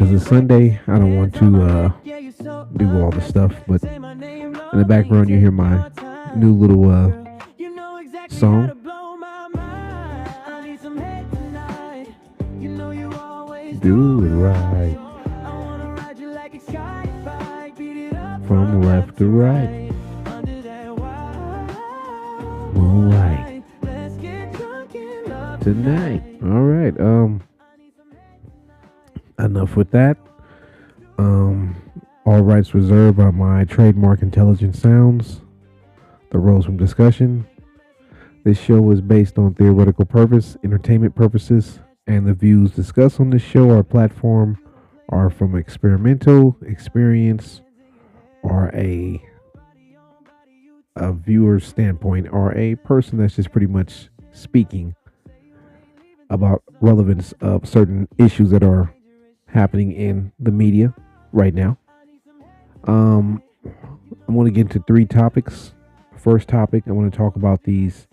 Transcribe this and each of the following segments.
because it's Sunday. I don't want to do all the stuff, but in the background you hear my new little song. Do it right from left to right. Moonlight tonight. All right. Enough with that. All rights reserved by my trademark intelligent sounds. The roles from discussion. This show is based on theoretical purpose, entertainment purposes, and the views discussed on this show or platform are from experimental experience or a viewer's standpoint or a person that's just pretty much speaking about relevance of certain issues that are happening in the media right now. Um, I want to get into three topics. First topic, I want to talk about these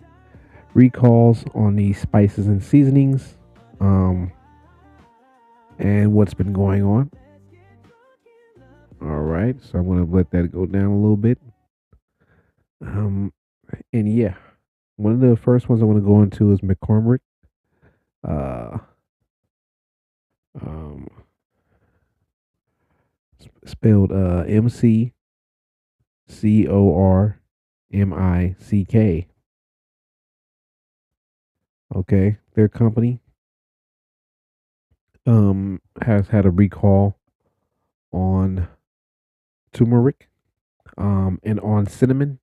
recalls on these spices and seasonings, um, and what's been going on. All right, so I'm going to let that go down a little bit. Um, and yeah, one of the first ones I want to go into is McCormick. Uh, um, spelled McCormick. Okay, their company has had a recall on turmeric and on cinnamon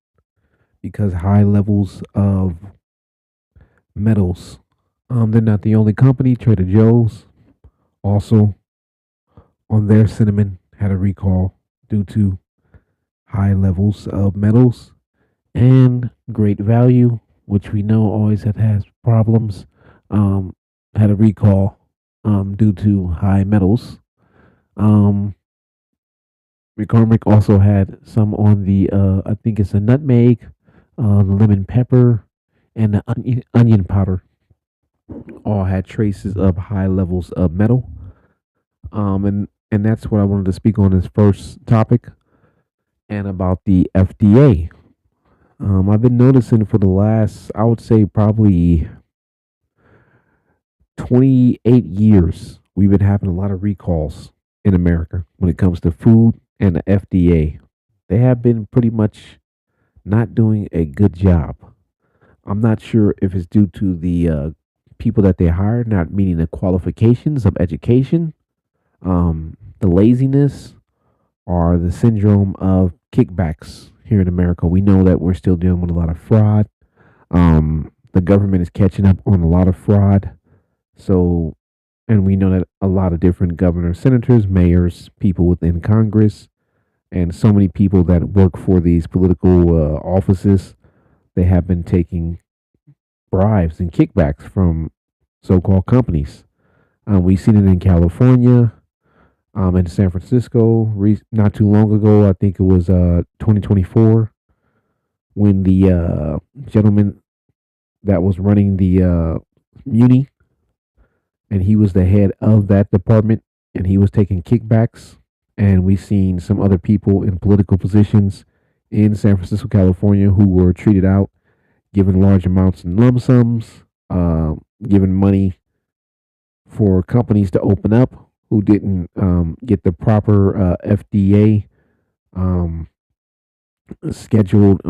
because high levels of metals. They're not the only company. Trader Joe's also on their cinnamon had a recall due to high levels of metals and Great Value, which we know always has problems. Had a recall due to high metals. Um, McCormick also had some on the I think it's a nutmeg, the lemon pepper, and the onion powder. All had traces of high levels of metal. And that's what I wanted to speak on as first topic and about the FDA. I've been noticing for the last, I would say, probably 28 years, we've been having a lot of recalls in America when it comes to food and the FDA. They have been pretty much not doing a good job. I'm not sure if it's due to the people that they hire not meeting the qualifications of education, the laziness, or the syndrome of kickbacks here in America. We know that we're still dealing with a lot of fraud. The government is catching up on a lot of fraud. So, and we know that a lot of different governors, senators, mayors, people within Congress, and so many people that work for these political offices, they have been taking bribes and kickbacks from so-called companies. We've seen it in California, in San Francisco, not too long ago. I think it was 2024 when the gentleman that was running the Muni, and he was the head of that department, and he was taking kickbacks. And we've seen some other people in political positions in San Francisco, California, who were treated out, given large amounts in lump sums, given money for companies to open up who didn't get the proper FDA um, scheduled,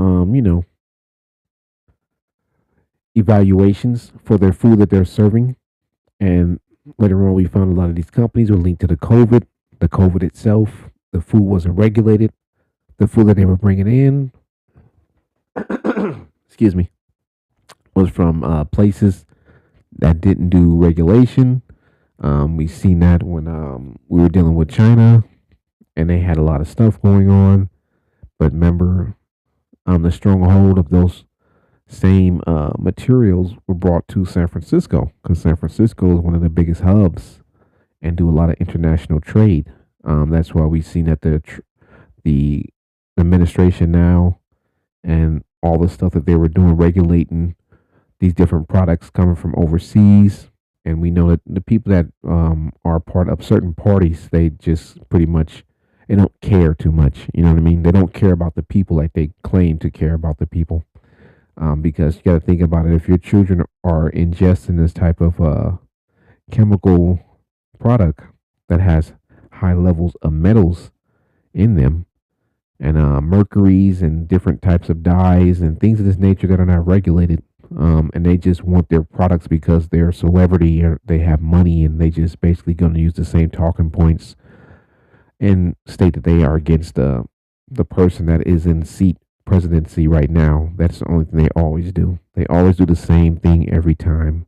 evaluations for their food that they're serving. And later on, we found a lot of these companies were linked to the COVID itself. The food wasn't regulated. The food that they were bringing in, excuse me, was from places that didn't do regulation. We've seen that when we were dealing with China, and they had a lot of stuff going on. But remember, the stronghold of those same materials were brought to San Francisco because San Francisco is one of the biggest hubs and do a lot of international trade. That's why we've seen that the administration now and all the stuff that they were doing regulating these different products coming from overseas. And we know that the people that are part of certain parties, they just pretty much they don't care too much. You know what I mean? They don't care about the people like they claim to care about the people. Because you got to think about it. If your children are ingesting this type of chemical product that has high levels of metals in them, and mercuries and different types of dyes and things of this nature that are not regulated. And they just want their products because they're a celebrity or they have money, and they just basically going to use the same talking points and state that they are against the person that is in seat presidency right now. That's the only thing they always do. They always do the same thing every time.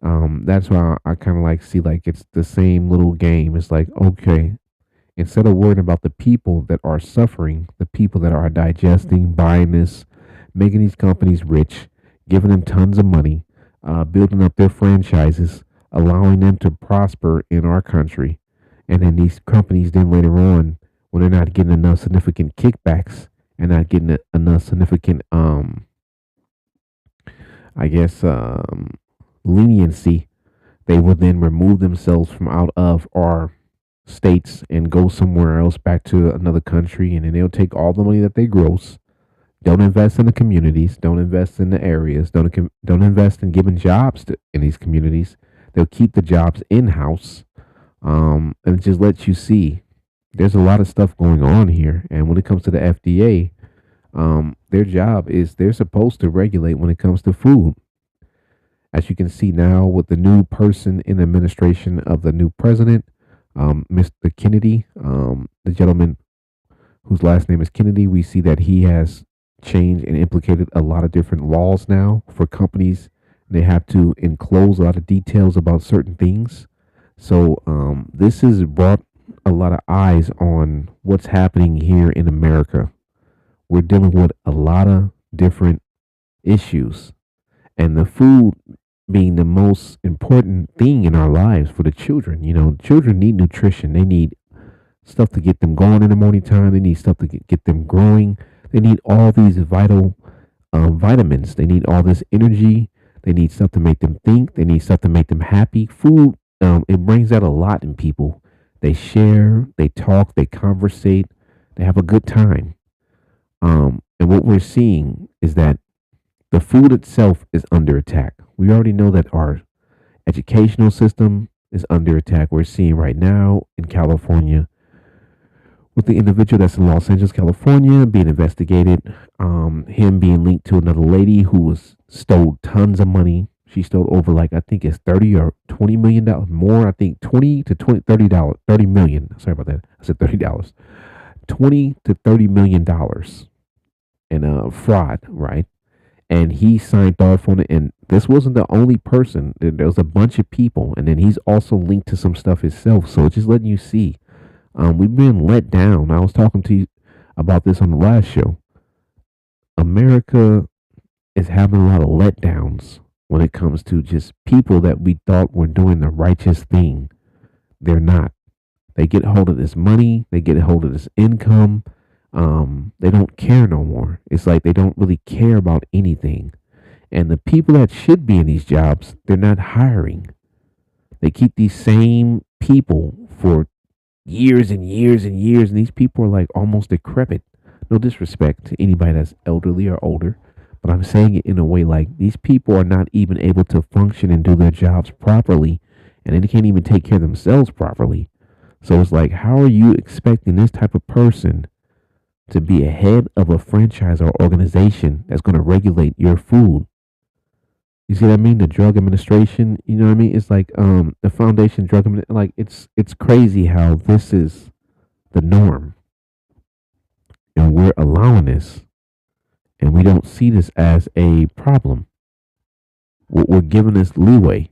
That's why I kind of like see like it's the same little game. It's like, okay, instead of worrying about the people that are suffering, the people that are digesting, buying this, making these companies rich, giving them tons of money, building up their franchises, allowing them to prosper in our country. And then these companies, then later on, when they're not getting enough significant kickbacks and not getting enough significant, I guess, leniency, they will then remove themselves from out of our states and go somewhere else back to another country, and then they'll take all the money that they gross, don't invest in the communities, don't invest in the areas, don't invest in giving jobs in these communities. They'll keep the jobs in house, and it just lets you see there's a lot of stuff going on here. And when it comes to the FDA, their job is they're supposed to regulate when it comes to food. As you can see now with the new person in the administration of the new president, Mr. Kennedy, the gentleman whose last name is Kennedy, we see that he has changed and implicated a lot of different laws now for companies. They have to enclose a lot of details about certain things. So this has brought a lot of eyes on what's happening here in America. We're dealing with a lot of different issues, and the food being the most important thing in our lives for the children. You know, children need nutrition. They need stuff to get them going in the morning time. They need stuff to get them growing. They need all these vital vitamins. They need all this energy. They need stuff to make them think. They need stuff to make them happy. Food, it brings out a lot in people. They share, they talk, they conversate, they have a good time. And what we're seeing is that the food itself is under attack. We already know that our educational system is under attack. We're seeing right now in California with the individual that's in Los Angeles, California, being investigated. Him being linked to another lady who was stole tons of money. She stole over like I think it's 30 or $20 million more. I think 20 to 20 $30 30 million. Sorry about that. I said $30. 20 to $30 million in fraud, right? And he signed off on it. And this wasn't the only person. There was a bunch of people, and then he's also linked to some stuff himself. So it's just letting you see, we've been let down. I was talking to you about this on the last show. America is having a lot of letdowns when it comes to just people that we thought were doing the righteous thing. They're not. They get a hold of this money. They get a hold of this income. They don't care no more. It's like they don't really care about anything. And the people that should be in these jobs, they're not hiring. They keep these same people for years and years and years, and these people are like almost decrepit. No disrespect to anybody that's elderly or older, but I'm saying it in a way like these people are not even able to function and do their jobs properly, and they can't even take care of themselves properly. So it's like, how are you expecting this type of person to be a head of a franchise or organization that's going to regulate your food? You see what I mean? The drug administration, you know what I mean? It's like the foundation like it's crazy how this is the norm, and we're allowing this, and we don't see this as a problem. We're giving this leeway.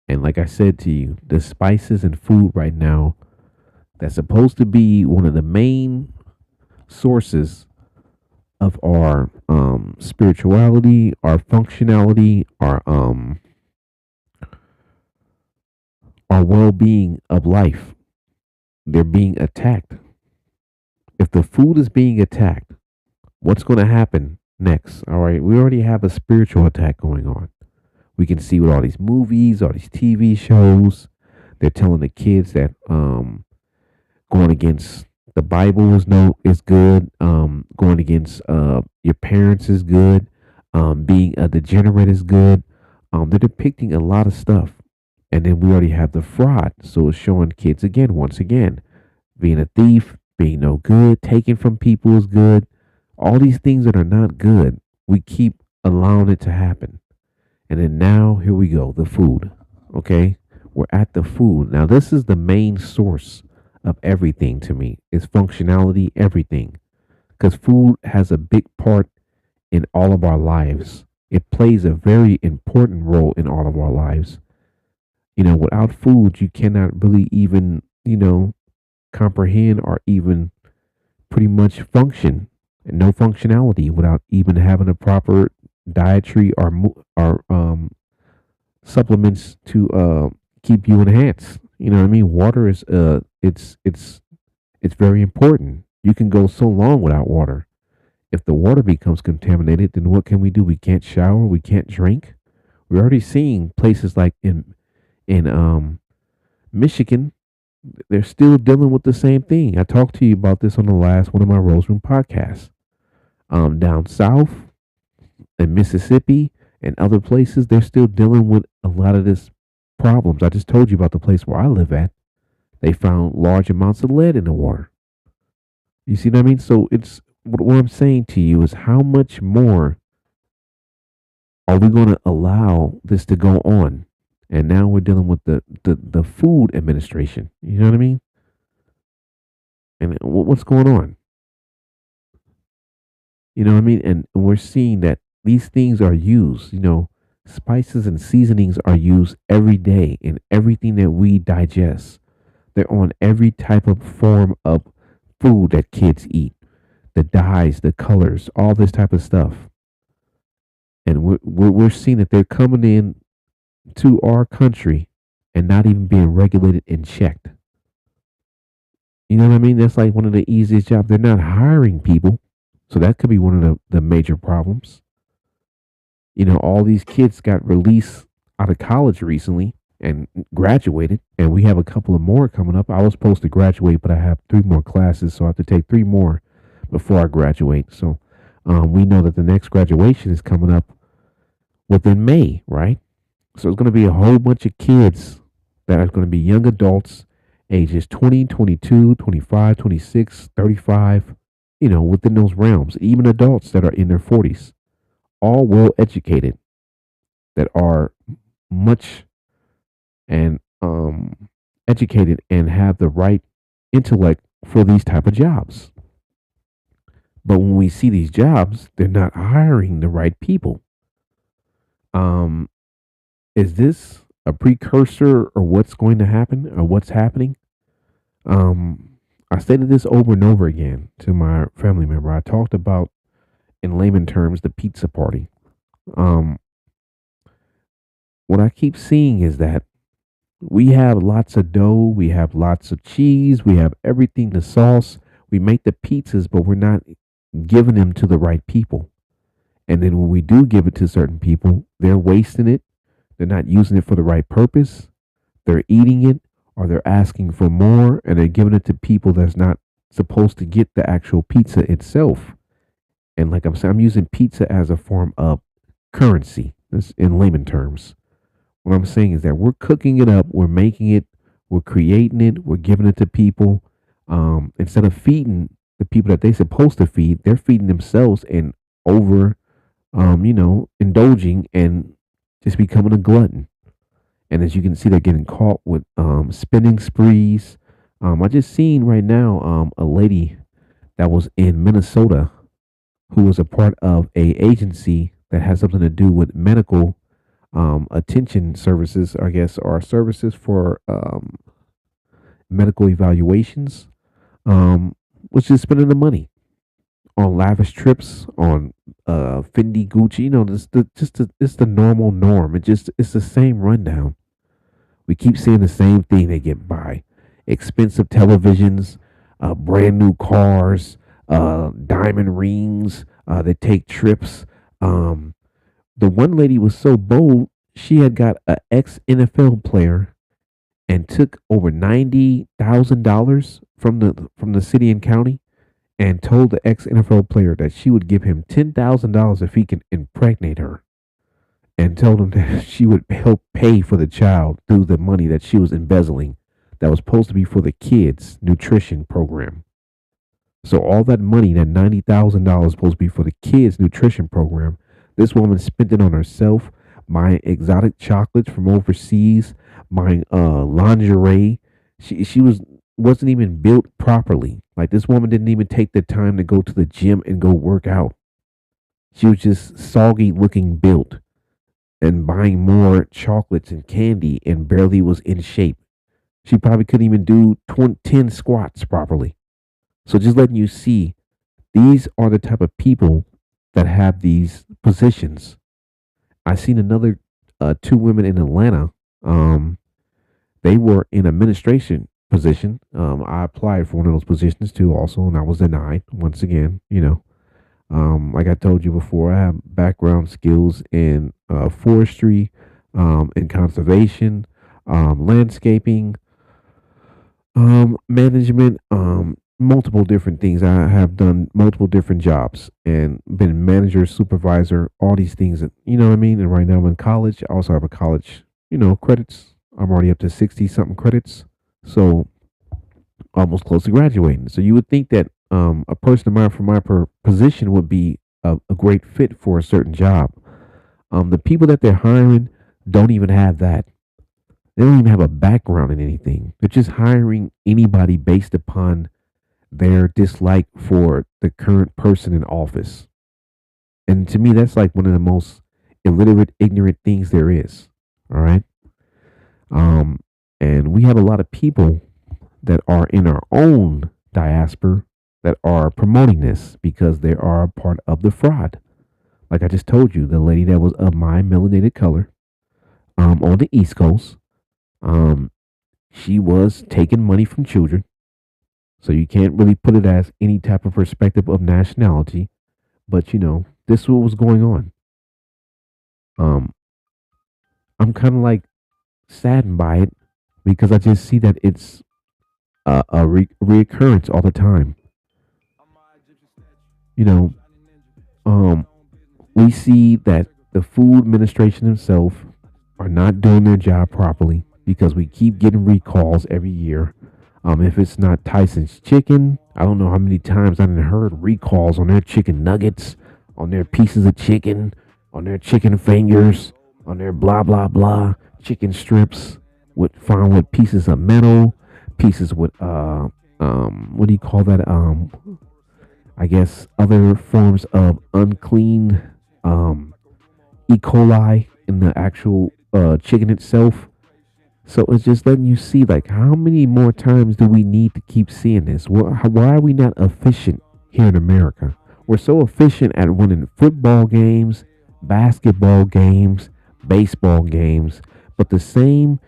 And like I said to you, the spices and food right now that's supposed to be one of the main sources of our spirituality, our functionality, our well-being of life, they're being attacked. If the food is being attacked, what's going to happen next? All right, we already have a spiritual attack going on. We can see with all these movies, all these TV shows, they're telling the kids that going against the Bible is good. Going against your parents is good. Being a degenerate is good. They're depicting a lot of stuff, and then we already have the fraud. So it's showing kids again, once again, being a thief, being no good, taking from people is good. All these things that are not good, we keep allowing it to happen. And then now here we go, the food. Okay, we're at the food now. This is the main source of everything to me. Is functionality, everything, because food has a big part in all of our lives. It plays a very important role in all of our lives. Without food, you cannot really even, comprehend or even pretty much function, and no functionality without even having a proper dietary or supplements to keep you enhanced. You know what I mean? Water is it's very important. You can go so long without water. If the water becomes contaminated, then what can we do? We can't shower, we can't drink. We're already seeing places like in Michigan, they're still dealing with the same thing. I talked to you about this on the last one of my Rose Room podcasts. Down south in Mississippi and other places, they're still dealing with a lot of this problems. I just told you about the place where I live at. They found large amounts of lead in the water. You see what I mean? So it's what I'm saying to you is how much more are we going to allow this to go on? And now we're dealing with the food administration. You know what I mean? And what's going on? You know what I mean? And we're seeing that these things are used, spices and seasonings are used every day in everything that we digest. They're on every type of form of food that kids eat. The dyes, the colors, all this type of stuff. And we're seeing that they're coming in to our country and not even being regulated and checked. You know what I mean? That's like one of the easiest jobs. They're not hiring people. So that could be one of the major problems. All these kids got released out of college recently and graduated, and we have a couple of more coming up. I was supposed to graduate, but I have three more classes, so I have to take three more before I graduate. So we know that the next graduation is coming up within May, right? So it's going to be a whole bunch of kids that are going to be young adults, ages 20, 22, 25, 26, 35, within those realms, even adults that are in their 40s, all well educated, that are much and educated and have the right intellect for these type of jobs. But when we see these jobs, they're not hiring the right people. Um, is this a precursor or what's going to happen or what's happening? I stated this over and over again to my family member. I talked about, in layman terms, the pizza party. Um, what I keep seeing is that we have lots of dough, we have lots of cheese, we have everything, the sauce. We make the pizzas, but we're not giving them to the right people. And then when we do give it to certain people, they're wasting it. They're not using it for the right purpose. They're eating it or they're asking for more and they're giving it to people that's not supposed to get the actual pizza itself. And like I'm saying, I'm using pizza as a form of currency. This in layman terms. What I'm saying is that we're cooking it up, we're making it, we're creating it, we're giving it to people. Instead of feeding the people that they're supposed to feed, they're feeding themselves and over, indulging and just becoming a glutton. And as you can see, they're getting caught with spending sprees. I just seen right now a lady that was in Minnesota who was a part of a agency that has something to do with medical attention services, I guess, or services for medical evaluations. Was just spending the money on lavish trips, on Fendi, Gucci. It's the normal norm. It's the same rundown. We keep seeing the same thing. They get by expensive televisions, brand new cars, diamond rings. They take trips. The one lady was so bold. She had got an ex NFL player and took over $90,000 from the city and county and told the ex NFL player that she would give him $10,000 if he can impregnate her, and told him that she would help pay for the child through the money that she was embezzling that was supposed to be for the kids' nutrition program. So all that money, that $90,000 supposed to be for the kids' nutrition program, this woman spent it on herself, buying exotic chocolates from overseas, buying lingerie. She wasn't even built properly. Like this woman didn't even take the time to go to the gym and go work out. She was just soggy looking built and buying more chocolates and candy and barely was in shape. She probably couldn't even do 10 squats properly. So just letting you see, these are the type of people that have these positions. I seen another two women in Atlanta. They were in administration position. I applied for one of those positions too, also, and I was denied once again. Like I told you before, I have background skills in forestry, in conservation, landscaping, management, multiple different things. I have done multiple different jobs and been manager, supervisor, all these things. You know what I mean? And right now I'm in college. I also have a college, credits. I'm already up to 60 something credits. So almost close to graduating. So you would think that a person of mine from my position would be a great fit for a certain job. The people that they're hiring don't even have that. They don't even have a background in anything. They're just hiring anybody based upon their dislike for the current person in office. And to me, that's like one of the most illiterate, ignorant things there is. All right. Um, and we have a lot of people that are in our own diaspora that are promoting this because they are a part of the fraud. Like I just told you, the lady that was of my melanated color on the East Coast, um, she was taking money from children. So you can't really put it as any type of perspective of nationality. But this is what was going on. Um, I'm kind of like saddened by it because I just see that it's reoccurrence all the time. You know, um, we see that the food administration themselves are not doing their job properly because we keep getting recalls every year. If it's not Tyson's chicken, I don't know how many times I've heard recalls on their chicken nuggets, on their pieces of chicken, on their chicken fingers, on their blah blah blah chicken strips with found with pieces of metal, pieces with what do you call that? I guess other forms of unclean E. coli in the actual chicken itself. So it's just letting you see, like, how many more times do we need to keep seeing this? Why are we not efficient here in America? We're so efficient at winning football games, basketball games, baseball games, but the same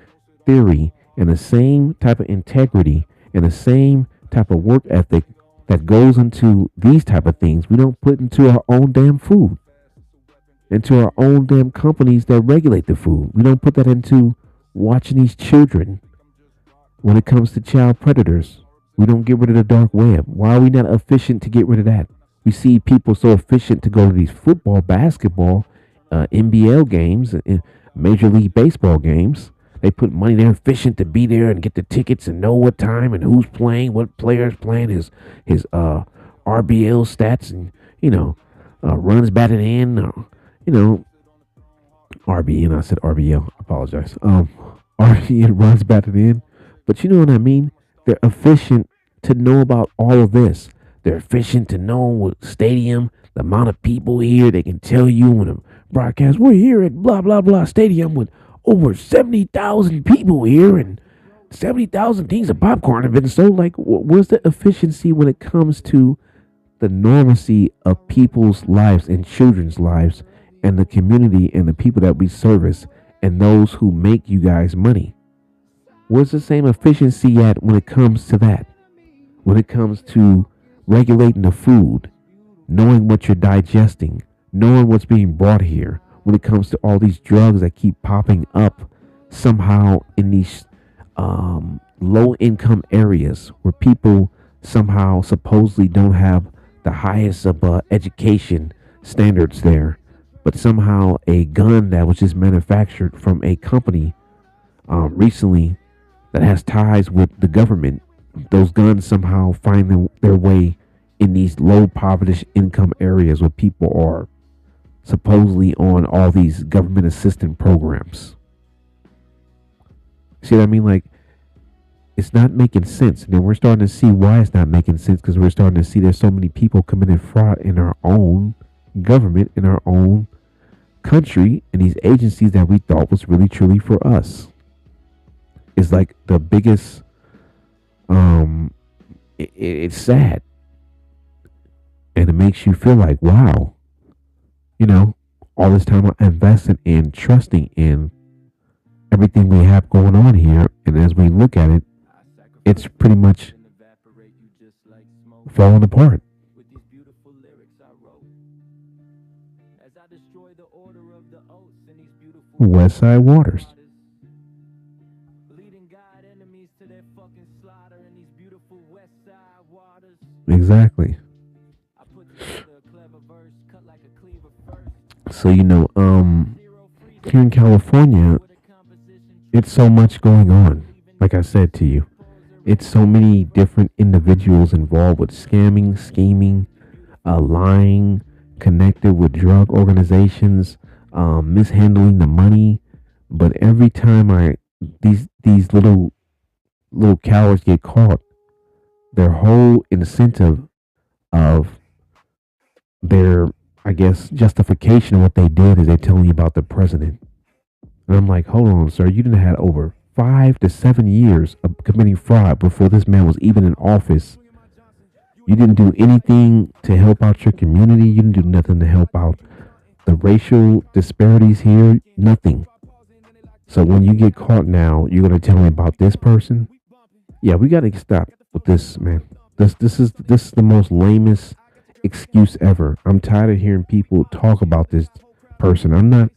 theory and the same type of integrity and the same type of work ethic that goes into these type of things, we don't put into our own damn food, into our own damn companies that regulate the food. We don't put that into watching these children when it comes to child predators. We don't get rid of the dark web. Why are we not efficient to get rid of that? We see people so efficient to go to these football, basketball, NBL games, and Major League Baseball games. They put money there, efficient to be there and get the tickets and know what time and who's playing, what players playing, his RBL stats, and runs batted in, you know RBN. I said RBL. Apologize. RBN runs batted in, but you know what I mean. They're efficient to know about all of this. They're efficient to know what stadium, the amount of people here. They can tell you when a broadcast, we're here at blah blah blah stadium with over 70,000 people here and 70,000 things of popcorn have been sold. Like, where's the efficiency when it comes to the normacy of people's lives and children's lives and the community and the people that we service and those who make you guys money? Where's the same efficiency at when it comes to that? When it comes to regulating the food, knowing what you're digesting, knowing what's being brought here, when it comes to all these drugs that keep popping up somehow in these low income areas where people somehow supposedly don't have the highest of education standards there, but somehow a gun that was just manufactured from a company recently that has ties with the government, those guns somehow find their way in these low poverty income areas where people are supposedly on all these government assistance programs. See what I mean? Like, it's not making sense. And then we're starting to see why it's not making sense because we're starting to see there's so many people committing fraud in our own government, in our own country, and these agencies that we thought was really truly for us. It's like the biggest, it's sad. And it makes you feel like, wow, you know, all this time I invested in trusting in everything we have going on here. And as we look at it, it's pretty much falling apart. West Side Waters. Exactly. So here in California, it's so much going on. Like I said to you, it's so many different individuals involved with scamming, scheming, lying, connected with drug organizations, mishandling the money. But every time these little cowards get caught, their whole incentive of their, I guess, justification of what they did is they're telling you about the president. And I'm like, hold on, sir, you didn't have over 5 to 7 years of committing fraud before this man was even in office. You didn't do anything to help out your community. You didn't do nothing to help out the racial disparities here. Nothing. So when you get caught now, you're gonna tell me about this person? Yeah, we gotta stop with this, man. This is the most lamest excuse ever. I'm tired of hearing people talk about this person. I'm not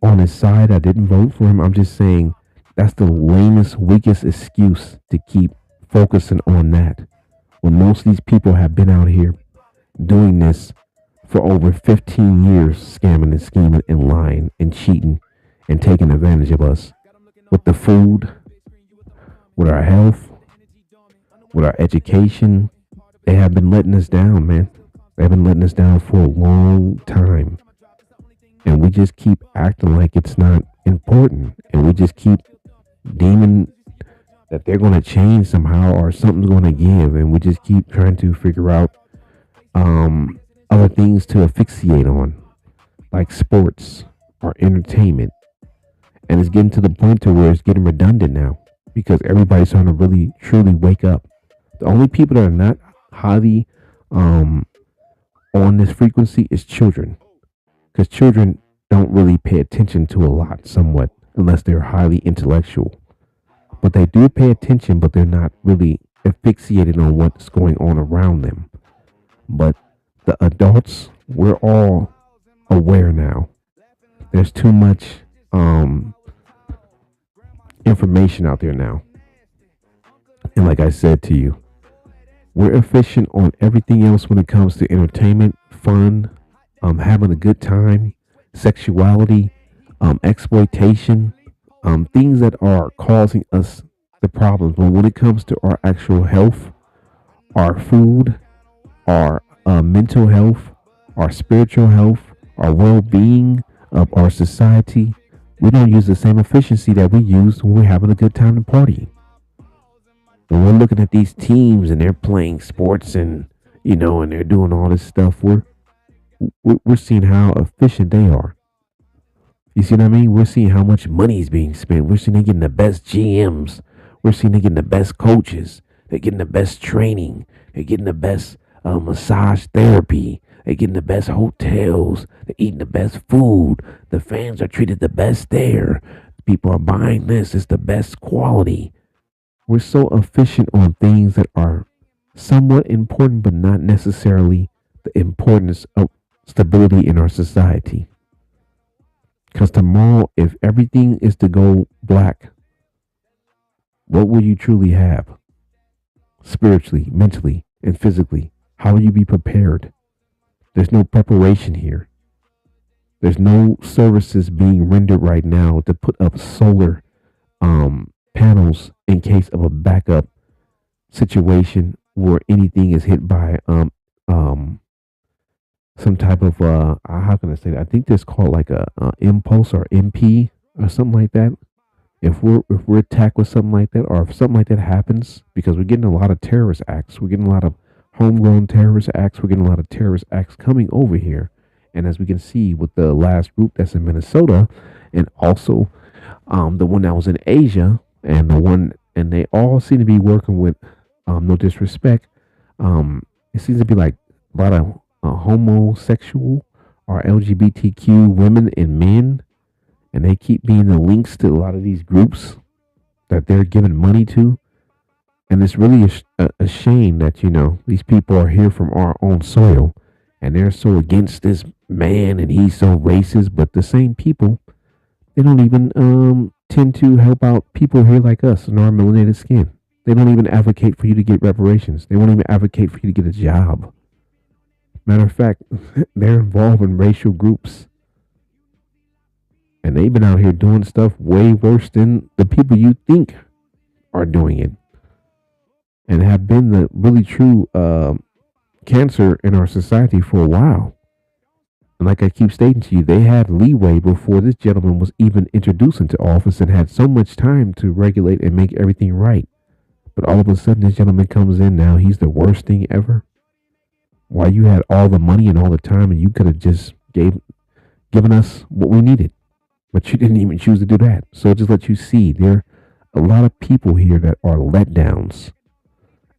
on his side. I didn't vote for him. I'm just saying that's the lamest, weakest excuse to keep focusing on that. When most of these people have been out here doing this for over 15 years, scamming and scheming and lying and cheating and taking advantage of us with the food, with our health, with our education. They have been letting us down, man. They've been letting us down for a long time. And we just keep acting like it's not important. And we just keep deeming that they're going to change somehow or something's going to give. And we just keep trying to figure out other things to asphyxiate on, like sports or entertainment. And it's getting to the point to where it's getting redundant now because everybody's trying to really, truly wake up. The only people that are not highly on this frequency is children, because children don't really pay attention to a lot, somewhat, unless they're highly intellectual. But they do pay attention, but they're not really asphyxiated on what's going on around them. But the adults, we're all aware now. There's too much information out there now. And like I said to you, we're efficient on everything else when it comes to entertainment, fun, having a good time, sexuality, exploitation, things that are causing us the problems. But when it comes to our actual health, our food, our mental health, our spiritual health, our well being of our society, we don't use the same efficiency that we use when we're having a good time and party. When we're looking at these teams and they're playing sports and and they're doing all this stuff, we're seeing how efficient they are. You see what I mean? We're seeing how much money is being spent. We're seeing they getting the best GMs. We're seeing they getting the best coaches. They're getting the best training. They're getting the best massage therapy. They're getting the best hotels. They're eating the best food. The fans are treated the best there. People are buying this. It's the best quality. We're so efficient on things that are somewhat important, but not necessarily the importance of stability in our society. Because tomorrow, if everything is to go black, what will you truly have spiritually, mentally, and physically? How will you be prepared? There's no preparation here. There's no services being rendered right now to put up solar panels in case of a backup situation where anything is hit by um some type of how can I say that? I think that's called like a impulse or MP or something like that. If we're attacked with something like that, or if something like that happens, because we're getting a lot of terrorist acts, we're getting a lot of homegrown terrorist acts, we're getting a lot of terrorist acts coming over here, and as we can see with the last group that's in Minnesota, and also the one that was in Asia, and the one, and they all seem to be working with, no disrespect, it seems to be like a lot of homosexual or LGBTQ women and men, and they keep being the links to a lot of these groups that they're giving money to. And it's really a shame that, these people are here from our own soil and they're so against this man and he's so racist. But the same people, they don't even tend to help out people here like us in our melanated skin. They don't even advocate for you to get reparations. They won't even advocate for you to get a job. Matter of fact, they're involved in racial groups and they've been out here doing stuff way worse than the people you think are doing it, and have been the really true cancer in our society for a while. And like I keep stating to you, they had leeway before this gentleman was even introduced into office and had so much time to regulate and make everything right. But all of a sudden, this gentleman comes in now. He's the worst thing ever. Why, you had all the money and all the time, and you could have just given us what we needed, but you didn't even choose to do that. So it just lets you see there are a lot of people here that are letdowns,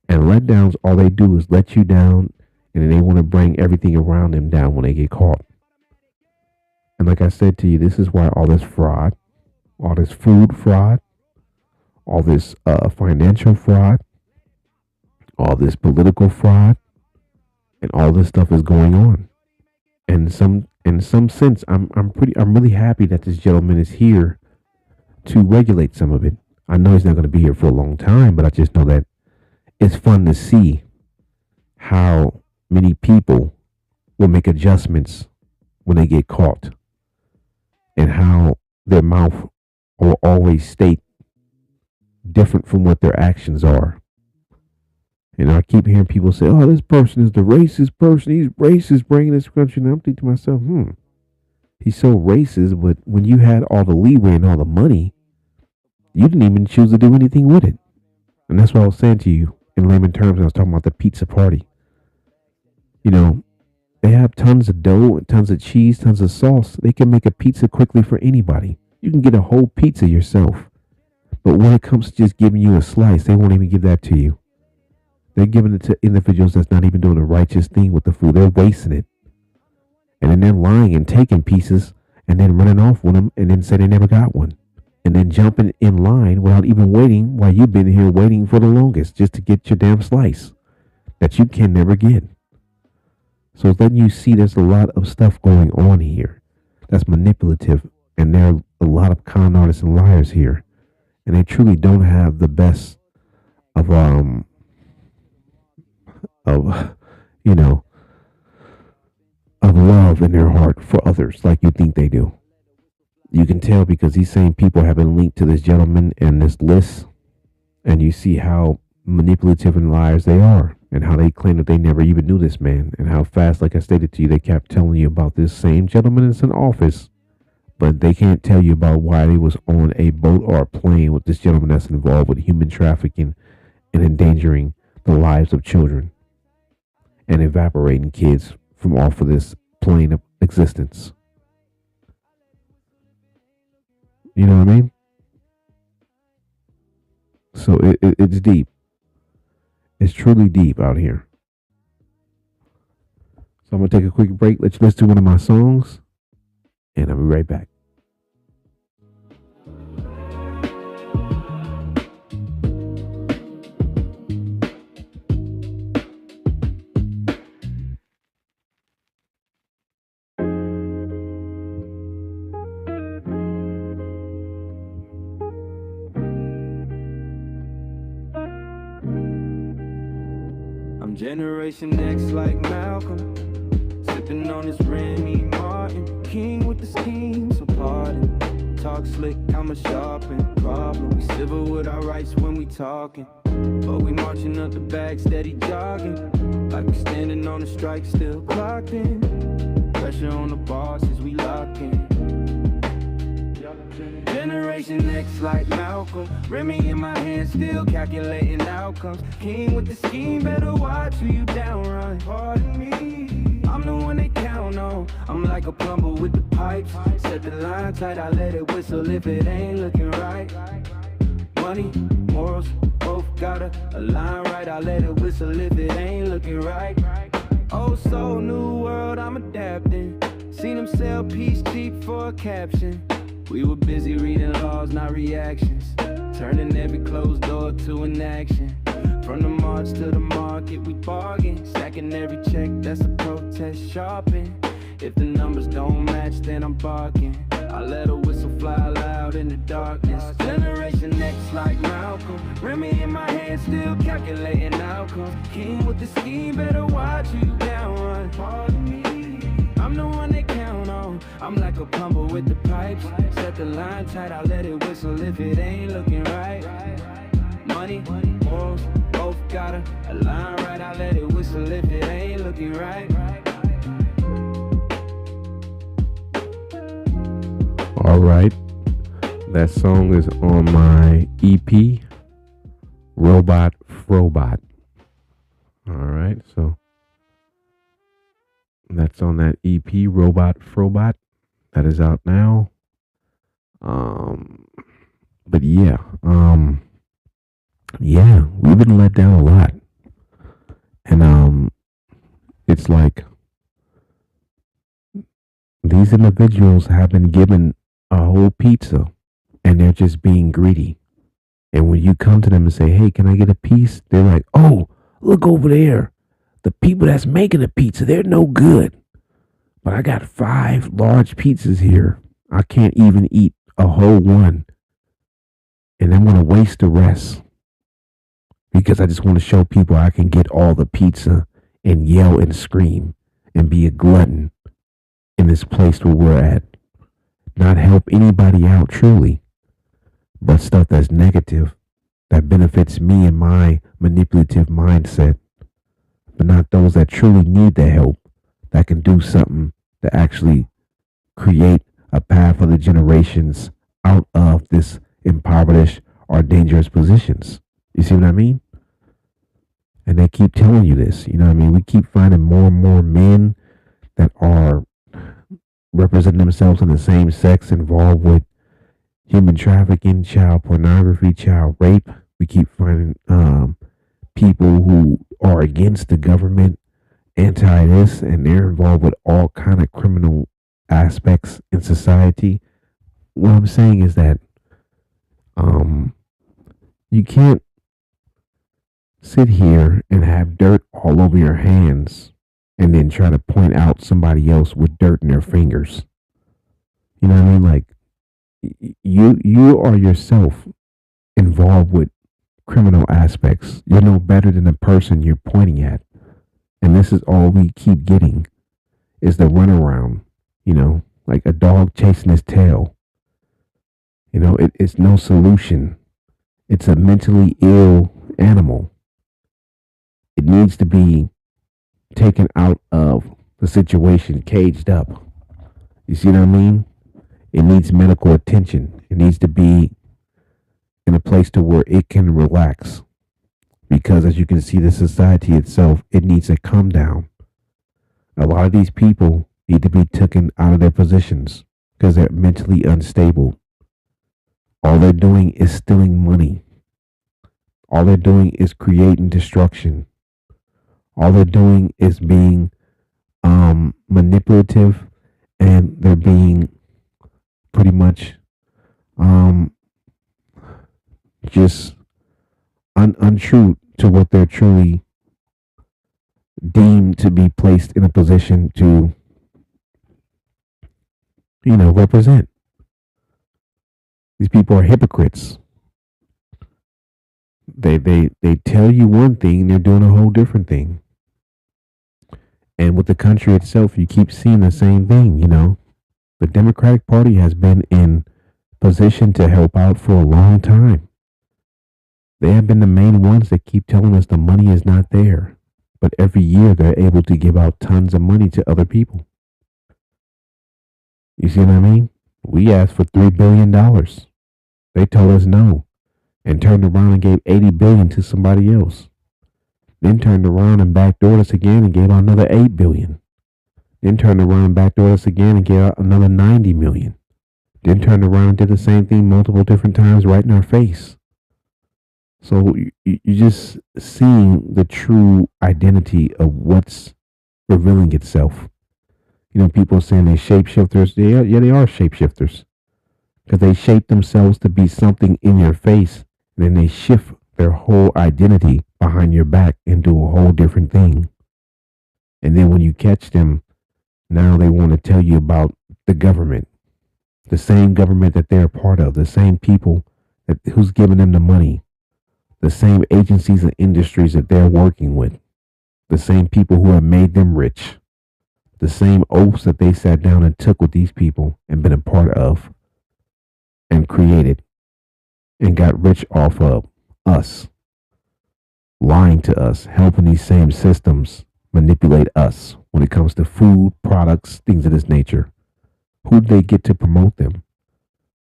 and letdowns, all they do is let you down, and then they want to bring everything around them down when they get caught. And like I said to you, this is why all this fraud, all this food fraud, all this financial fraud, all this political fraud, and all this stuff is going on. And in some sense, I'm really happy that this gentleman is here to regulate some of it. I know he's not going to be here for a long time, but I just know that it's fun to see how many people will make adjustments when they get caught, and how their mouth will always state different from what their actions are. And I keep hearing people say, "Oh, this person is the racist person. He's racist, bringing this country." And I'm thinking to myself, he's so racist, but when you had all the leeway and all the money, you didn't even choose to do anything with it. And that's what I was saying to you in layman terms. I was talking about the pizza party. You know, they have tons of dough and tons of cheese, tons of sauce. They can make a pizza quickly for anybody. You can get a whole pizza yourself. But when it comes to just giving you a slice, they won't even give that to you. They're giving it to individuals that's not even doing a righteous thing with the food. They're wasting it. And then they're lying and taking pieces and then running off with them and then say they never got one. And then jumping in line without even waiting while you've been here waiting for the longest just to get your damn slice that you can never get. So then you see there's a lot of stuff going on here that's manipulative. And there are a lot of con artists and liars here. And they truly don't have the best of of you know of love in their heart for others like you think they do. You can tell because these same people have been linked to this gentleman and this list, and you see how manipulative and liars they are, and how they claim that they never even knew this man, and how fast, like I stated to you, they kept telling you about this same gentleman that's in office, but they can't tell you about why they was on a boat or a plane with this gentleman that's involved with human trafficking and endangering the lives of children and evaporating kids from off of this plane of existence. You know what I mean? So it's deep. It's truly deep out here. So I'm gonna take a quick break. Let's listen to one of my songs, and I'll be right back. I'm Generation X like Malcolm, sipping on this Remy Martin. King with the scheme, so pardon. Talk slick, I'm a sharpen problem. We civil with our rights when we talking, but we marching up the bag, steady jogging, like we standing on a strike, still clocked in. Pressure on the bosses, we lock in. Generation X like Malcolm, Remy in my hand, still calculating outcomes. King with the scheme, better watch who you downrun. Pardon me, I'm the one they count on. I'm like a plumber with the pipes, set the line tight, I let it whistle if it ain't looking right. Money, morals, both gotta align right, I let it whistle if it ain't looking right. Oh, so new world, I'm adapting. Seen them sell peace cheap for a caption. We were busy reading laws, not reactions. Turning every closed door to an action. From the march to the market, we bargain. Stacking every check, that's a protest shopping. If the numbers don't match, then I'm barking. I let a whistle fly loud in the darkness. Generation X like Malcolm, Remy in my hand, still calculating outcomes. King with the scheme, better watch who you downrun. Pardon me, I'm the one they count on. I'm like a plumber with the pipes, set the line tight, I let it whistle if it ain't looking right. Money, morals, both gotta align right, I let it whistle if it ain't looking right. All right. That song is on my EP, Robot Frobot. All right. So that's on that EP, Robot Frobot. That is out now. But yeah, we've been let down a lot. And it's like these individuals have been given a whole pizza and they're just being greedy. And when you come to them and say, hey, can I get a piece? They're like, oh, look over there. The people that's making the pizza, they're no good. But I got 5 large pizzas here. I can't even eat a whole one. And I'm going to waste the rest because I just want to show people I can get all the pizza and yell and scream and be a glutton in this place where we're at. Not help anybody out truly, but stuff that's negative, that benefits me and my manipulative mindset, but not those that truly need the help, that can do something to actually create a path for the generations out of this impoverished or dangerous positions. You see what I mean? And they keep telling you this. You know what I mean? We keep finding more and more men that are representing themselves in the same sex involved with human trafficking, child pornography, child rape. We keep finding people who are against the government, anti this, and they're involved with all kind of criminal aspects in society. What I'm saying is that you can't sit here and have dirt all over your hands and then try to point out somebody else with dirt in their fingers. You know what I mean? Like you are yourself involved with criminal aspects. You're no better than the person you're pointing at. And this is all we keep getting is the runaround, like a dog chasing his tail. It's no solution. It's a mentally ill animal. It needs to be taken out of the situation, caged up. You see what I mean? It needs medical attention. It needs to be in a place to where it can relax. Because as you can see, the society itself, it needs a calm down. A lot of these people need to be taken out of their positions because they're mentally unstable. All they're doing is stealing money. All they're doing is creating destruction. All they're doing is being manipulative, and they're being pretty much just untrue to what they're truly deemed to be placed in a position to, represent. These people are hypocrites. They tell you one thing, they're doing a whole different thing. And with the country itself, you keep seeing the same thing. The Democratic Party has been in position to help out for a long time. They have been the main ones that keep telling us the money is not there. But every year they're able to give out tons of money to other people. You see what I mean? We asked for $3 billion. They told us no and turned around and gave 80 billion to somebody else. Then turned around and backdoored us again and gave out another 8 billion. Then turned around and backdoored us again and gave out another 90 million. Then turned around and did the same thing multiple different times right in our face. So you just seeing the true identity of what's revealing itself. People saying they're shapeshifters. Yeah, they are shapeshifters because they shape themselves to be something in your face, and then they shift their whole identity behind your back into a whole different thing. And then when you catch them, now they want to tell you about the government, the same government that they're a part of, the same people who's giving them the money, the same agencies and industries that they're working with, the same people who have made them rich, the same oaths that they sat down and took with these people and been a part of and created and got rich off of us, lying to us, helping these same systems manipulate us when it comes to food, products, things of this nature. Who do they get to promote them?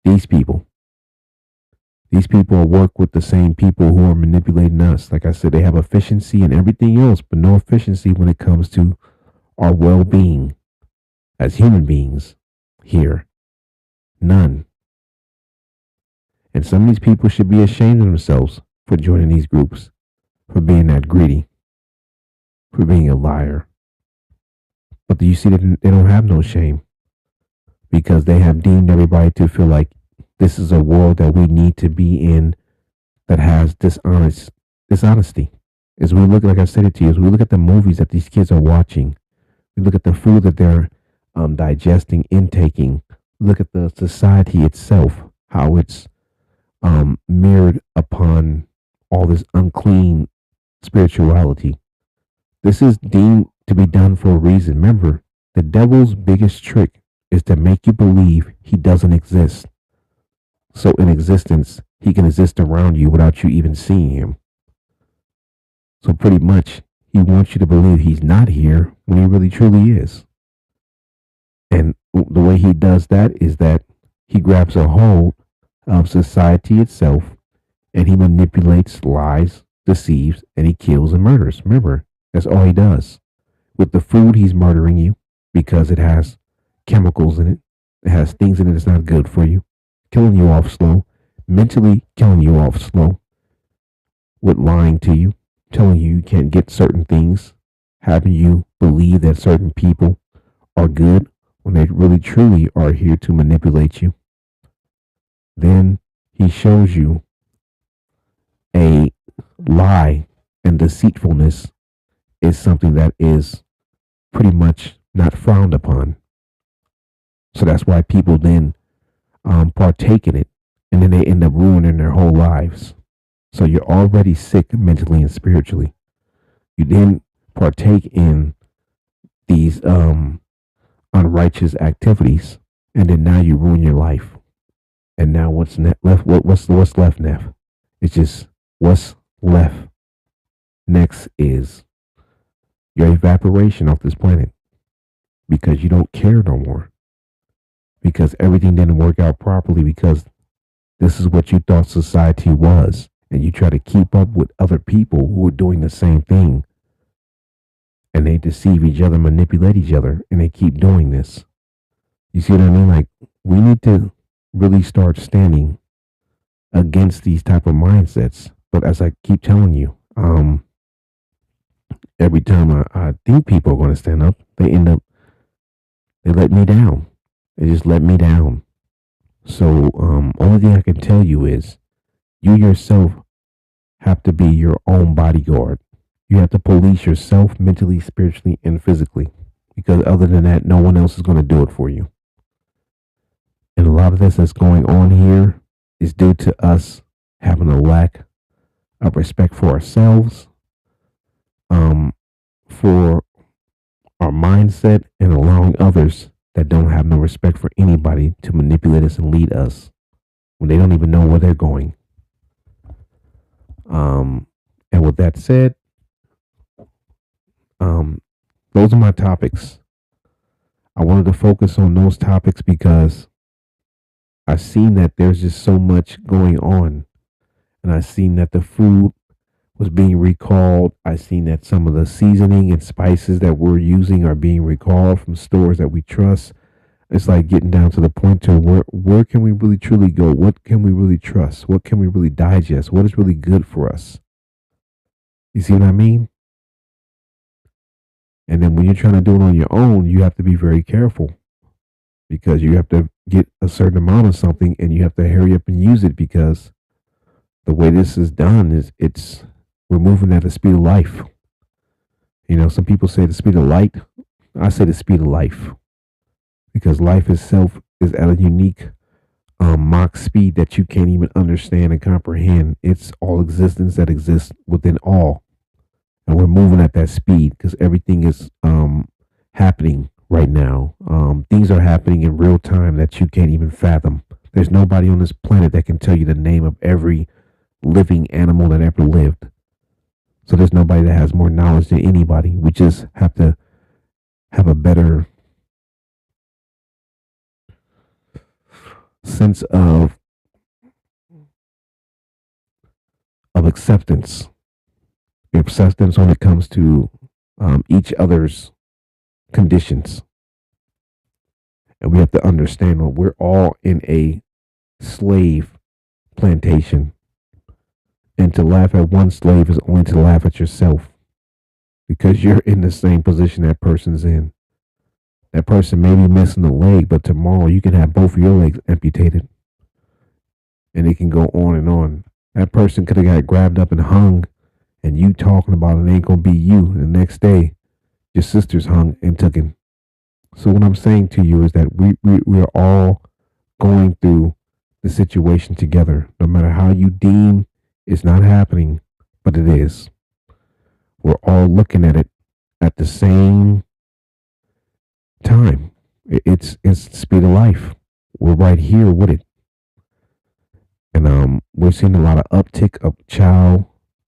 These people. These people work with the same people who are manipulating us. Like I said, they have efficiency and everything else, but no efficiency when it comes to our well being as human beings here. None. And some of these people should be ashamed of themselves for joining these groups, for being that greedy, for being a liar. But do you see that they don't have no shame? Because they have deemed everybody to feel like this is a world that we need to be in that has dishonesty. As we look, like I said it to you, as we look at the movies that these kids are watching, we look at the food that they're digesting, intaking, look at the society itself, how it's mirrored upon all this unclean spirituality. This is deemed to be done for a reason. Remember, the devil's biggest trick is to make you believe he doesn't exist. So in existence, he can exist around you without you even seeing him. So pretty much, he wants you to believe he's not here when he really truly is. And the way he does that is that he grabs a hold of society itself and he manipulates, lies, deceives, and he kills and murders. Remember, that's all he does. With the food, he's murdering you because it has chemicals in it. It has things in it that's not good for you. Killing you off slow. Mentally killing you off slow. With lying to you. Telling you you can't get certain things. Having you believe that certain people are good when they really truly are here to manipulate you. Then he shows you a lie and deceitfulness is something that is pretty much not frowned upon. So that's why people then partake in it and then they end up ruining their whole lives. So you're already sick mentally and spiritually. You then partake in these unrighteous activities and then now you ruin your life. And now what's left? What's left, Neff? It's just what's left next is your evaporation off this planet because you don't care no more. Because everything didn't work out properly because this is what you thought society was. And you try to keep up with other people who are doing the same thing. And they deceive each other, manipulate each other, and they keep doing this. You see what I mean? Like, we need to really start standing against these type of mindsets. But as I keep telling you, every time I think people are going to stand up, they let me down. They just let me down. So, only thing I can tell you is you yourself have to be your own bodyguard. You have to police yourself mentally, spiritually, and physically. Because other than that, no one else is going to do it for you. And a lot of this that's going on here is due to us having a lack of respect for ourselves, um, for our mindset, and allowing others that don't have no respect for anybody to manipulate us and lead us when they don't even know where they're going. Um, and with that said, um, those are my topics. I wanted to focus on those topics because I've seen that there's just so much going on, and I've seen that the food was being recalled. I've seen that some of the seasoning and spices that we're using are being recalled from stores that we trust. It's like getting down to the point to where can we really truly go? What can we really trust? What can we really digest? What is really good for us? You see what I mean? And then when you're trying to do it on your own, you have to be very careful because you have to get a certain amount of something and you have to hurry up and use it because the way this is done is we're moving at the speed of life. You know, some people say the speed of light. I say the speed of life because life itself is at a unique Mach speed that you can't even understand and comprehend. It's all existence that exists within all, and we're moving at that speed because everything is happening right now. Things are happening in real time that you can't even fathom. There's nobody on this planet that can tell you the name of every living animal that ever lived. So there's nobody that has more knowledge than anybody. We just have to have a better sense of acceptance when it comes to each other's conditions, and we have to understand that we're all in a slave plantation, and to laugh at one slave is only to laugh at yourself because you're in the same position that person's in. That person may be missing a leg, but tomorrow you can have both of your legs amputated, and it can go on and on. That person could have got grabbed up and hung, and you talking about it ain't gonna be you. And the next day, your sister's hung and taken. So what I'm saying to you is that we are all going through the situation together. No matter how you deem it's not happening, but it is. We're all looking at it at the same time. It's the speed of life. We're right here with it, and we're seeing a lot of uptick of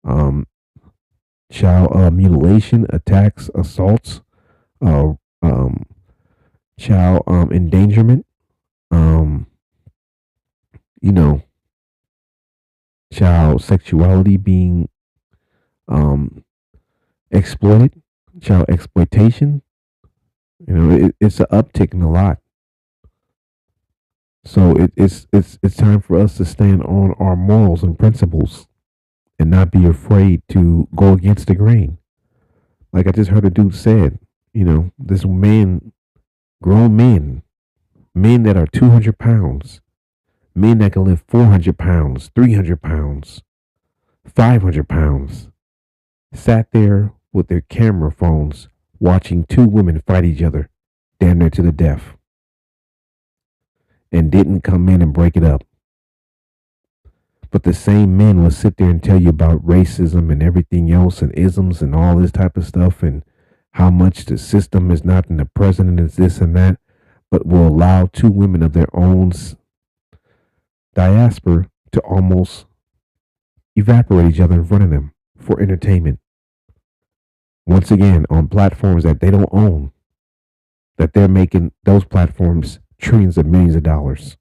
um child mutilation, attacks, assaults, uh, um, child endangerment. Um, you know, child sexuality being um exploited, child exploitation. You know, it's an uptick in a lot. So it's time for us to stand on our morals and principles and not be afraid to go against the grain. Like I just heard a dude said, you know, this man, grown men, men that are 200 pounds, men that can lift 400 pounds, 300 pounds, 500 pounds, sat there with their camera phones watching two women fight each other damn near to the death and didn't come in and break it up. But the same men will sit there and tell you about racism and everything else and isms and all this type of stuff and how much the system is not and the president is this and that, but will allow two women of their own diaspora to almost evaporate each other in front of them for entertainment. Once again, on platforms that they don't own, that they're making those platforms trillions of millions of dollars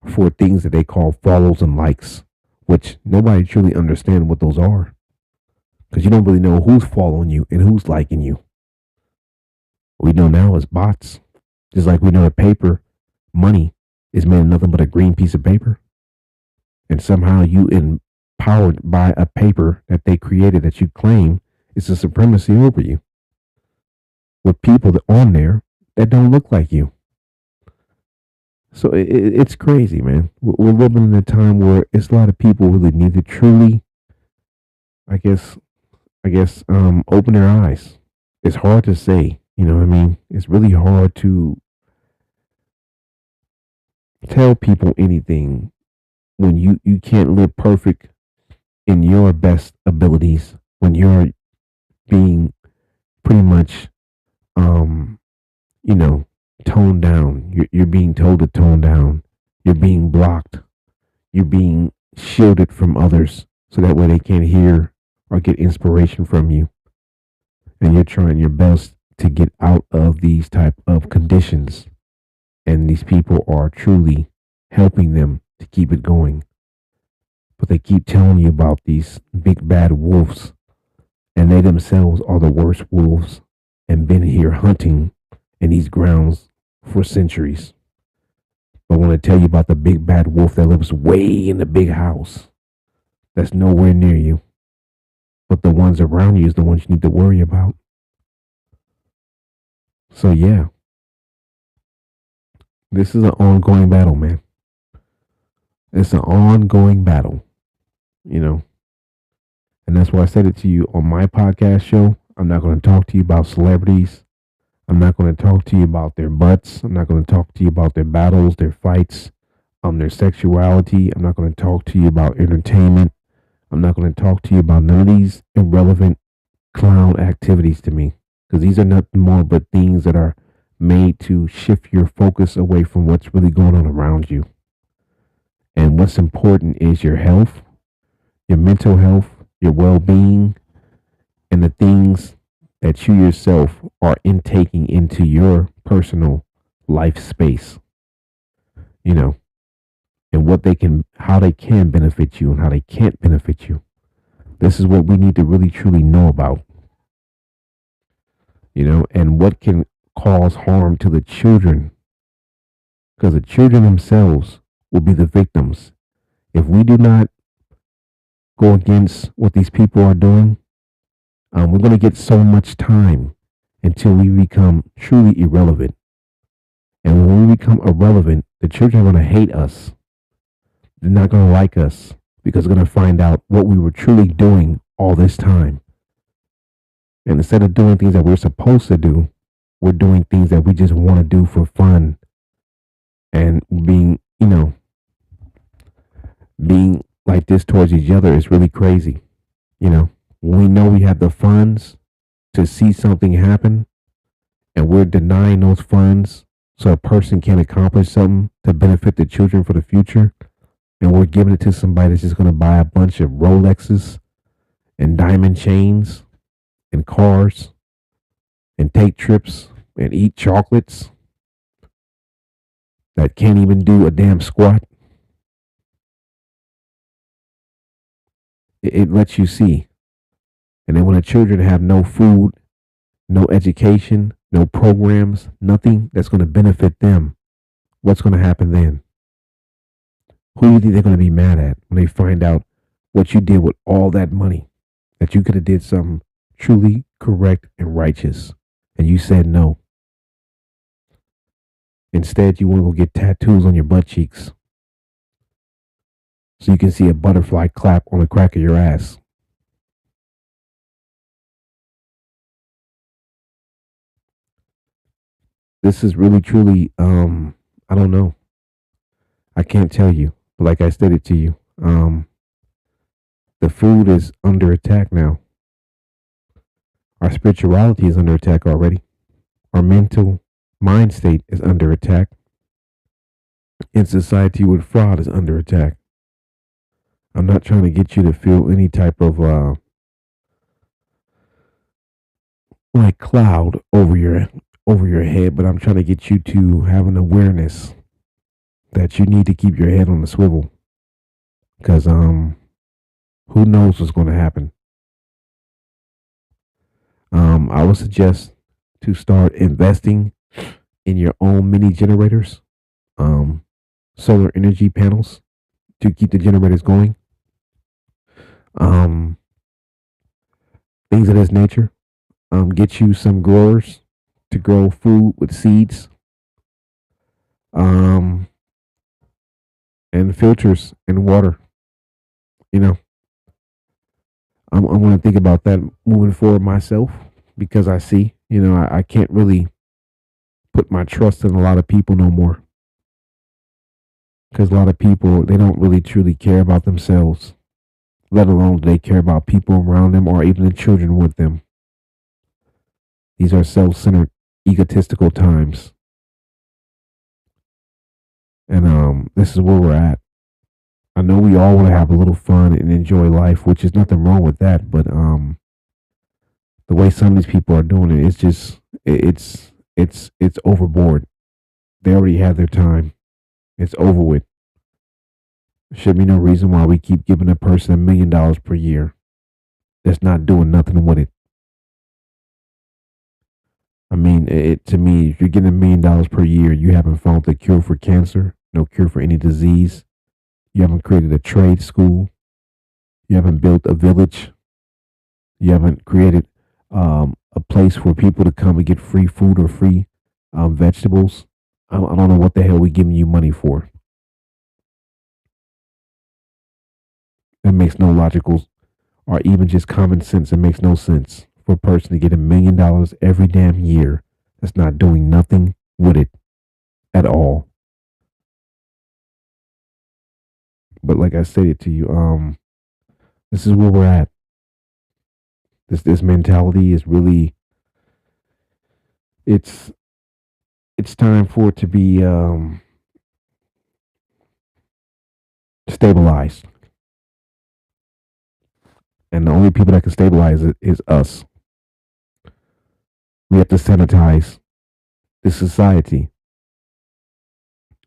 for things that they call follows and likes, which nobody truly understands what those are because you don't really know who's following you and who's liking you. We know now is bots, just like we know that paper money is made of nothing but a green piece of paper, and somehow you empowered by a paper that they created that you claim is a supremacy over you with people that on there that don't look like you. So it's crazy, man. We're living in a time where it's a lot of people really need to truly, I guess, open their eyes. It's hard to say, you know what I mean? It's really hard to tell people anything when you can't live perfect in your best abilities when you're being pretty much, um, you know, toned down. You're being told to tone down. You're being blocked. You're being shielded from others so that way they can't hear or get inspiration from you. And you're trying your best to get out of these type of conditions. And these people are truly helping them to keep it going. But they keep telling you about these big bad wolves, and they themselves are the worst wolves and been here hunting in these grounds for centuries. But I want to tell you about the big bad wolf that lives way in the big house that's nowhere near you. But the ones around you is the ones you need to worry about. So yeah, this is an ongoing battle, man. It's an ongoing battle, you know. And that's why I said it to you on my podcast show. I'm not going to talk to you about celebrities. I'm not going to talk to you about their butts. I'm not going to talk to you about their battles, their fights, their sexuality. I'm not going to talk to you about entertainment. I'm not going to talk to you about none of these irrelevant clown activities to me, because these are nothing more but things that are made to shift your focus away from what's really going on around you. And what's important is your health, your mental health, your well being, and the things that you yourself are intaking into your personal life space, you know, and what they can, how they can benefit you and how they can't benefit you. This is what we need to really truly know about, and what can cause harm to the children, because the children themselves will be the victims. If we do not go against what these people are doing, we're going to get so much time until we become truly irrelevant. And when we become irrelevant, the children are going to hate us. They're not going to like us because they're going to find out what we were truly doing all this time. And instead of doing things that we're supposed to do, we're doing things that we just want to do for fun and being like this towards each other is really crazy. When we know we have the funds to see something happen and we're denying those funds so a person can accomplish something to benefit the children for the future, and we're giving it to somebody that's just going to buy a bunch of Rolexes and diamond chains and cars and take trips and eat chocolates that can't even do a damn squat. It lets you see. And then when the children have no food, no education, no programs, nothing that's going to benefit them, what's going to happen then? Who do you think they're going to be mad at when they find out what you did with all that money? That you could have did something truly correct and righteous, and you said no. Instead, you want to go get tattoos on your butt cheeks so you can see a butterfly clap on the crack of your ass. This is really truly, I don't know. I can't tell you, but like I stated to you, the food is under attack now. Our spirituality is under attack already. Our mental mind state is under attack. And society with fraud is under attack. I'm not trying to get you to feel any type of like cloud over your head, but I'm trying to get you to have an awareness that you need to keep your head on the swivel, because who knows what's going to happen. I would suggest to start investing in your own mini generators, um, solar energy panels to keep the generators going, um, things of this nature. Get you some growers to grow food with seeds, um, and filters and water. You know, I'm going to think about that moving forward myself, because I see, I can't really put my trust in a lot of people no more, because a lot of people, they don't really truly care about themselves. let alone do they care about people around them or even the children with them. These are self centered, egotistical times. And this is where we're at. I know we all want to have a little fun and enjoy life, which is nothing wrong with that. But the way some of these people are doing it, it's just it's overboard. They already had their time. It's over with. There should be no reason why we keep giving a person $1 million per year that's not doing nothing with it. I mean, to me, if you're getting $1 million per year, you haven't found the cure for cancer, no cure for any disease. You haven't created a trade school. You haven't built a village. You haven't created a place for people to come and get free food or free vegetables. I don't know what the hell we giving you money for. That makes no logical or even just common sense. It makes no sense for a person to get $1 million every damn year that's not doing nothing with it at all. But like I stated to you, this is where we're at. This mentality is really it's it's time for it to be stabilized, and the only people that can stabilize it is us. We have to sanitize this society,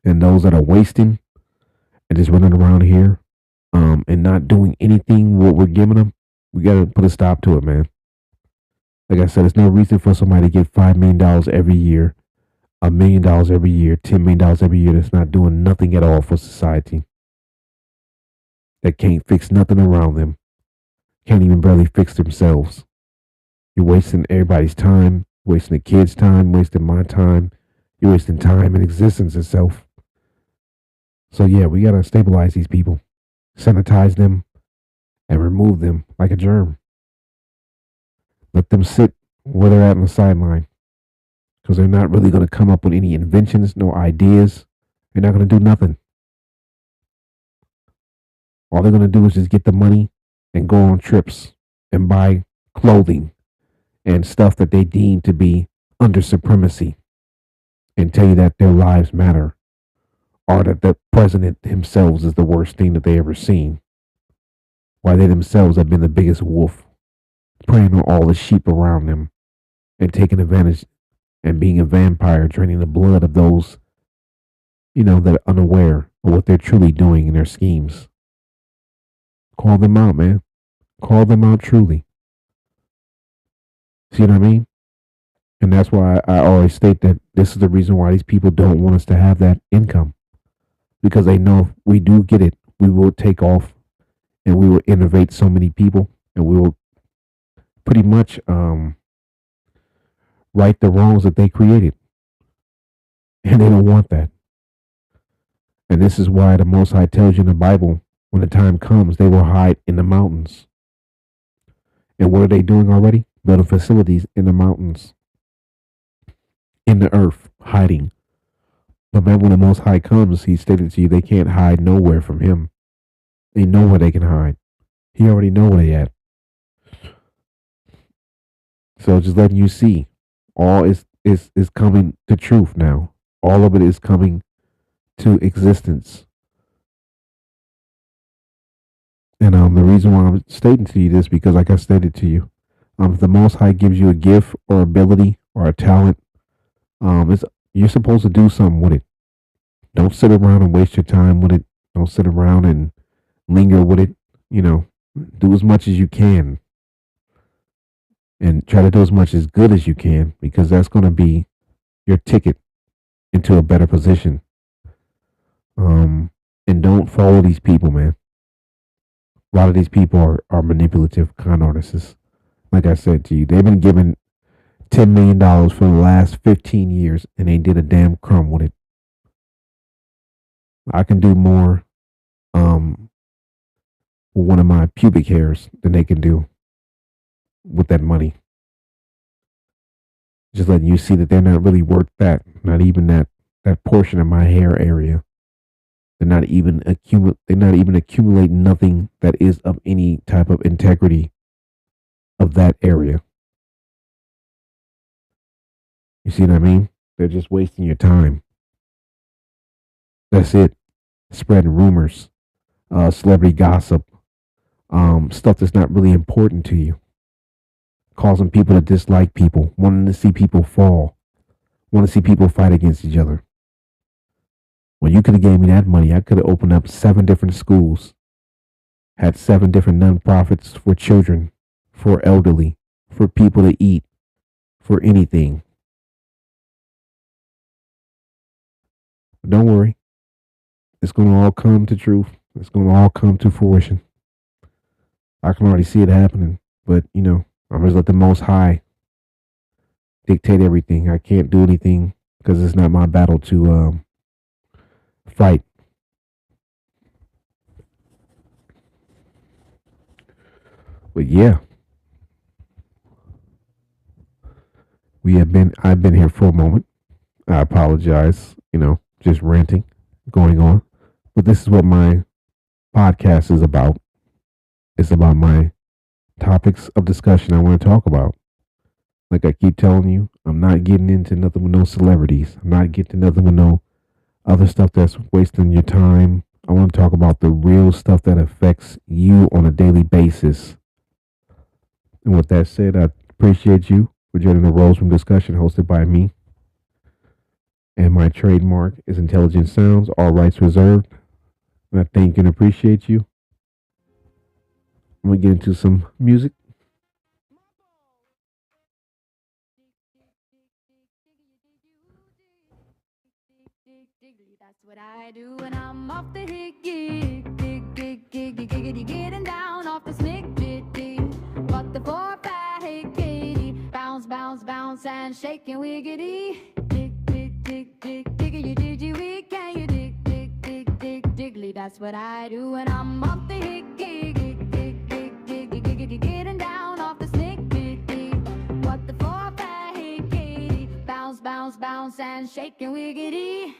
and those that are wasting and just running around here and not doing anything what we're giving them, we gotta put a stop to it, man. Like I said, there's no reason for somebody to get $5 million every year, $1 million every year, $10 million every year that's not doing nothing at all for society. That can't fix nothing around them, can't even barely fix themselves. You're wasting everybody's time, wasting the kids' time, wasting my time. You're wasting time and existence itself. So yeah, we gotta stabilize these people, sanitize them, and remove them like a germ. Let them sit where they're at on the sideline because they're not really going to come up with any inventions, no ideas. They're not going to do nothing. All they're going to do is just get the money and go on trips and buy clothing and stuff that they deem to be under supremacy and tell you that their lives matter or that the president himself is the worst thing that they ever seen. Why they themselves have been the biggest wolf, preying on all the sheep around them and taking advantage and being a vampire, draining the blood of those, that are unaware of what they're truly doing in their schemes. Call them out, man. Call them out truly. See what I mean? And that's why I always state that this is the reason why these people don't want us to have that income. Because they know if we do get it, we will take off and we will innovate so many people and we will pretty much right the wrongs that they created. And they don't want that. And this is why the Most High tells you in the Bible when the time comes, they will hide in the mountains. And what are they doing already? Building facilities in the mountains, in the earth, hiding. But remember, when the Most High comes, He stated to you they can't hide nowhere from Him. They know where they can hide. He already know where they at. So just letting you see, all is coming to truth now. All of it is coming to existence. And the reason why I'm stating to you this because, like I stated to you, if the Most High gives you a gift or ability or a talent, it's you're supposed to do something with it. Don't sit around and waste your time with it. Don't sit around and linger with it. Do as much as you can and try to do as much as good as you can because that's going to be your ticket into a better position. And don't follow these people, man. A lot of these people are manipulative con artists. Like I said to you, they've been given $10 million for the last 15 years and they did a damn crumb with it. I can do more with one of my pubic hairs than they can do with that money. Just letting you see that they're not really worth that, not even that portion of my hair area. They're not even accumulating nothing that is of any type of integrity of that area. You see what I mean? They're just wasting your time. That's it. Spreading rumors, celebrity gossip, stuff that's not really important to you, causing people to dislike people, wanting to see people fall, want to see people fight against each other. When you could have gave me that money, I could have opened up 7 different schools, had 7 different nonprofits for children, for elderly, for people to eat, for anything. But don't worry, it's going to all come to truth. It's going to all come to fruition. I can already see it happening, but I'm just let the Most High dictate everything. I can't do anything because it's not my battle to fight. But yeah, I've been here for a moment. I apologize, just ranting going on. But this is what my podcast is about. It's about my topics of discussion I want to talk about. Like I keep telling you, I'm not getting into nothing with no celebrities. I'm not getting nothing with no other stuff that's wasting your time. I want to talk about the real stuff that affects you on a daily basis. And with that said, I appreciate you for joining the Rose Room discussion hosted by me. And my trademark is Intelligent Sounds, all rights reserved. And I thank and appreciate you. I'm going to get into some music. That's what I do when I'm off the hit gig. Giggity, getting down off the snick jitty. But the 4-5 hit Katie. Bounce, bounce, bounce and shaking wiggity. Diggity, we can you diggly. That's what I do when I'm off the hit gig. Giggity, getting down off the snick jitty. But the 4-5 hit Katie. Bounce, bounce, bounce and shaking wiggity.